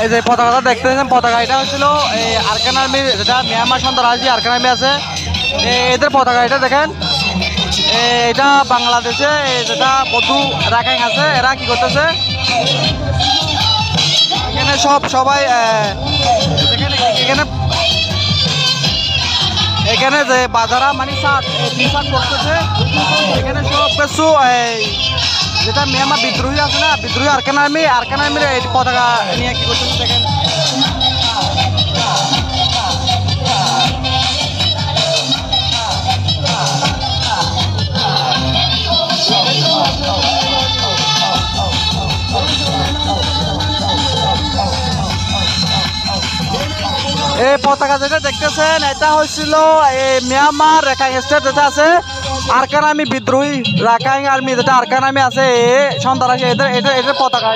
এই যে পতাকাটা দেখতেছেন, পতাকা এটা হচ্ছিল এই আরাকান আর্মি, যেটা মিয়ানমার সন্ত্রাসী আরাকান আর্মি আছে, এদের পতাকা এটা দেখেন। এটা বাংলাদেশে যেটা বধু রাখাইন আছে, এরা কি করতেছে এখানে সবাই দেখেন এখানে এখানে যে বাজারা মানে টি শার্ট করতেছে, এখানে সব কিছু যেটা মিয়ানমার বিদ্রোহী আছে না, বিদ্রোহী আরাকান আর্মির এই পতাকা নিয়ে কি করতেছে দেখেন। এই পতাকা যেটা দেখতেছেন, এটা হচ্ছিল মিয়ানমার রাখাইন স্টেট যেটা আছে আরাকান আর্মি বিদ্রোহী রাখাইন আর্মি, যেটা আরাকান আর্মি আছে সন্ত্রাসী, এদের পতাকা।